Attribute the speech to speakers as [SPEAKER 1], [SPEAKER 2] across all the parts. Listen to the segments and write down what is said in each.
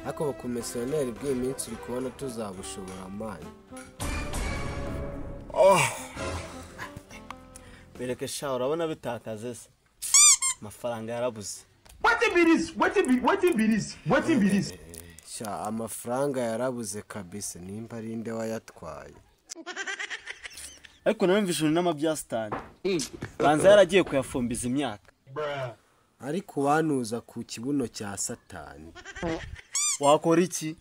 [SPEAKER 1] Ako bakomisiyoneri bw'iminsi uri kubona tuzabushobora mani.
[SPEAKER 2] Bereke sha urabona bitakaze se. Amafaranga yarabuze.
[SPEAKER 3] What be this?
[SPEAKER 1] Sha amafaranga yarabuze kabisa nimba ari nde wayatwaye.
[SPEAKER 2] Ariko namvishije n'amabya stand. Banza yaragiye kuyafumbiza imyaka.
[SPEAKER 1] Ariko wanuza ku kibuno cya Satani.
[SPEAKER 2] Wakora iki?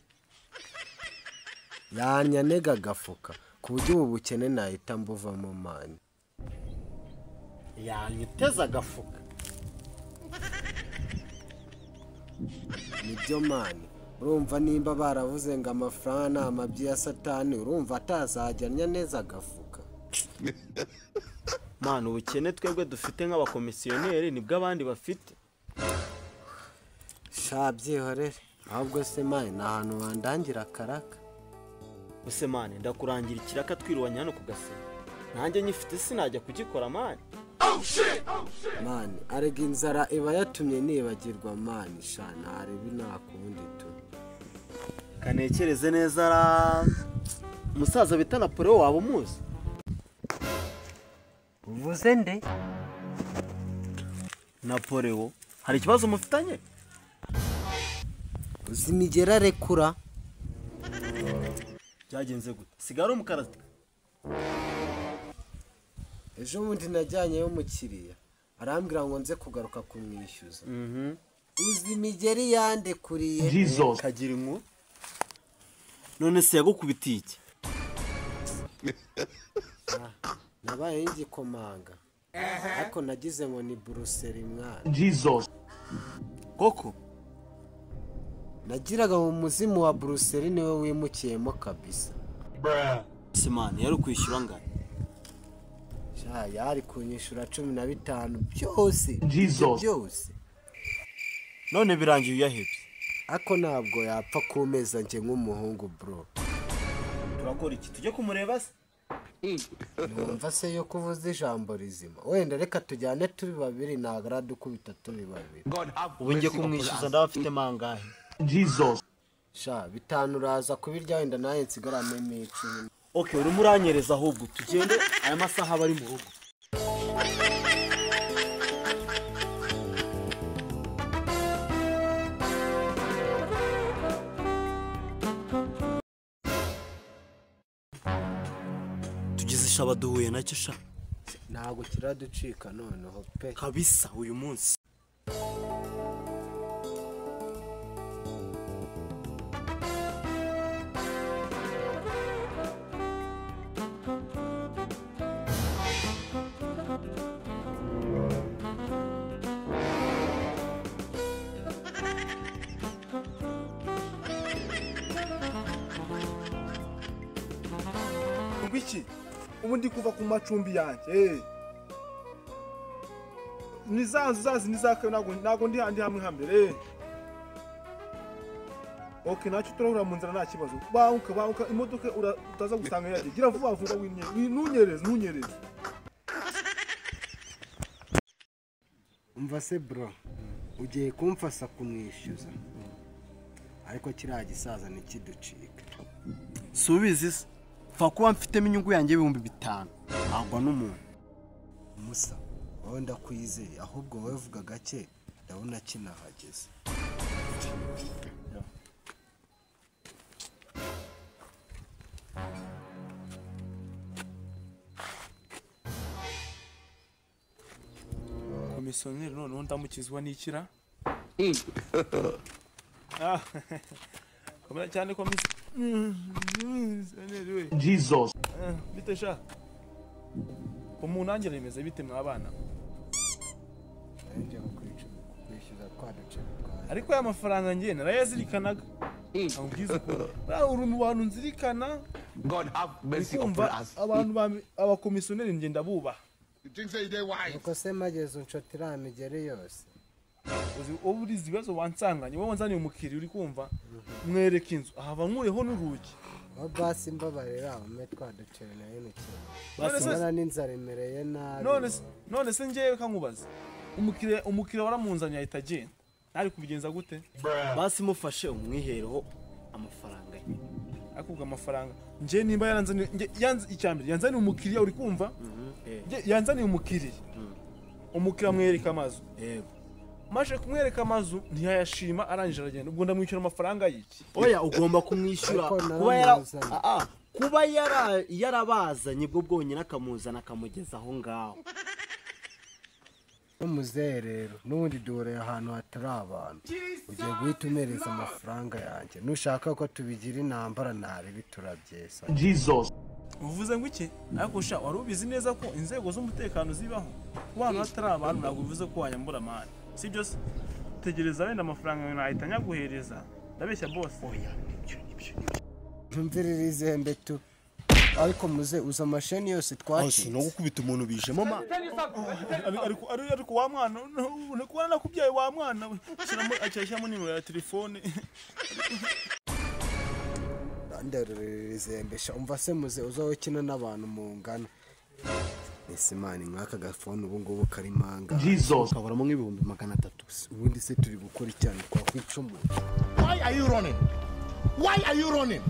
[SPEAKER 1] Yanyanega gafuka ku buryo ubu bukene nahita mbuvamo mani.
[SPEAKER 2] Yanyiteza gafuka.
[SPEAKER 1] Nibyo mani. Urumva nimba baravuze ngo amafaranga amabyi ya Satani urumva atazajyanya neza gafuka.
[SPEAKER 2] Mani ubukene twebwe dufite nk'abakomisiyoneri nibwo abandi bafite.
[SPEAKER 1] Sha byihorere. Ahubwo se mani na hantu wandangira karaka.
[SPEAKER 2] Use mani ndakurangira ikiraka twirwanya hano kugasema. Nanjye nyifite sinajya kugikora mani.
[SPEAKER 1] Mani arega inzara iba yatumye nibagirwa mani sha narebi nakundi tu.
[SPEAKER 2] Kanekereze neza ra musaza bita Napoleon waba umuzi.
[SPEAKER 1] Uvuze nde?
[SPEAKER 2] Napoleon hari ikibazo mufitanye?
[SPEAKER 1] Uzinigera rekura.
[SPEAKER 2] Byagenze gute? Sigara umukarata.
[SPEAKER 1] Ejo bundi najyanye yo mukiriya arambwira ngo nze kugaruka kumwishyuza. Uzimigeri yandekuriye
[SPEAKER 2] kagira inko. None se yagukubitiye iki?
[SPEAKER 1] Nabaye igikomanga. Ariko nagize ngo ni Brussels mwana.
[SPEAKER 2] Koko
[SPEAKER 1] nagiraga mu muzimu wa Brussels niwe wimukiyemo kabisa.
[SPEAKER 2] Simani yari kwishyura ngana.
[SPEAKER 1] Sha yari kunyishura 15 byose. Byose.
[SPEAKER 2] None birangiye uyahebye.
[SPEAKER 1] Ako ntabwo yapfa kumeza nje nk'umuhungu bro.
[SPEAKER 2] Turakora iki? Tujye kumureba se?
[SPEAKER 1] Numva se yo kuvuza ijambo rizima. Wenda reka tujyane turi babiri nagara dukubita turi babiri.
[SPEAKER 2] Ubu ngiye kumwishyuza ndabafite mangahe?
[SPEAKER 1] Sha 5 uraza kubirya wenda naye nsigarame 10.
[SPEAKER 2] Okay, uri muranyereza ahubwo tugende aya masaha bari mu rugo. Tugize ishaba duhuye nacyo sha.
[SPEAKER 1] Ntago kiraducika noneho pe.
[SPEAKER 2] Kabisa uyu munsi.
[SPEAKER 3] Iki ubundi kuva ku macumbi yanjye nizazi nizaka nago ndi handi hamwe hambere. Okay nacyo turahura mu nzira nta kibazo. Banka imodoka utaza gusanga yaje. Gira vuba winye. Ntunyereze.
[SPEAKER 1] Umva se bro. Ugiye kumfasa kumwishyuza. Ariko kiriya gisaza nikiducika.
[SPEAKER 2] Subizi se. Fa kuba mfitemo inyungu yanjye 5,000 ntabwo n'umuntu.
[SPEAKER 1] Musa wowe ndakwizeye ahubwo wowe vuga gake ndabona kinahageze.
[SPEAKER 3] Komisiyoneri none ndamukizwa n'ikira. Komera cyane komisiyoneri. Bite sha. Umuntu angere bite mwabana.
[SPEAKER 1] Nje kwishyuza kwaduce.
[SPEAKER 3] Ariko ya mafaranga ngiye narayazirikanaga. Ambwiza ko uri mu bantu nzirikana.
[SPEAKER 4] God have mercy upon us.
[SPEAKER 3] Abantu abakomisiyoneri nge ndabuba.
[SPEAKER 1] Uko se mageze unshotira migere yose.
[SPEAKER 3] Uburizi bibazo wansanganye wowe wanzaniye umukiri uri kumva mwereka inzu ahava nkureho n'urugi.
[SPEAKER 1] Basi mbabarira ume twaducere nayo n'ikindi. Basi mbona n'inzara imereye nabi.
[SPEAKER 3] None se ngiye kankubaza. Umukire waramunzanye ahita agenda. ari kubigenza gute
[SPEAKER 2] basi mufashe umwihereho amafaranga ye
[SPEAKER 3] akubwa amafaranga nje nimba yaranzaniye yanze icyambere yanzaniye umukiriya uri kumva yanzaniye umukiriya umukiriya mwereka amazu
[SPEAKER 2] yego
[SPEAKER 3] maje kumwereka amazu ntiyayashima arangije aragenda ubwo ndamwishyura amafaranga y'iki
[SPEAKER 2] oya ugomba kumwishyura kuba yarabazanye bwo bwonyine akamuzana akamugeza aho ngaho
[SPEAKER 1] umuzehe rero n'ubundi duhoreye ahantu hatari abantu ugiye guhita umereza amafaranga yanjye nushaka ko tubigira intambara ntarebe turabyesa
[SPEAKER 4] Jesus.
[SPEAKER 3] uvuze ngo iki ariko sha wari ubizi neza ko inzego z'umutekano zibaho kuba ahantu hatari abantu ntabwo bivuze ko wanyambura amani sibyo se tegereza wenda amafaranga nahita nyaguhereza ndabeshya boss
[SPEAKER 2] oya
[SPEAKER 1] ntumviririze mbetu ariko muze uza amasheni yose twacitse
[SPEAKER 2] no gukubita umuntu bijemo ma
[SPEAKER 3] ariko wa mwana kubona nakubyaye wa mwana we acyashyamo nimero ya telefone
[SPEAKER 1] ndaririze mbesha umva se muze uzaho kina n'abantu mu ngano ese mani mwaka gafone ubu ngubu kari manga
[SPEAKER 4] Jesus.
[SPEAKER 2] kaburamo nk'ibihumbi 300
[SPEAKER 1] ubundi se turi gukora icyane twakwica umuntu
[SPEAKER 4] Why are you running? Why are you running?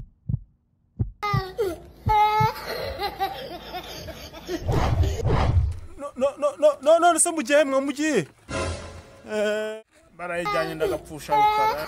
[SPEAKER 3] No, se mugiye mwamugiye barayijyanye ndagapfusha rukara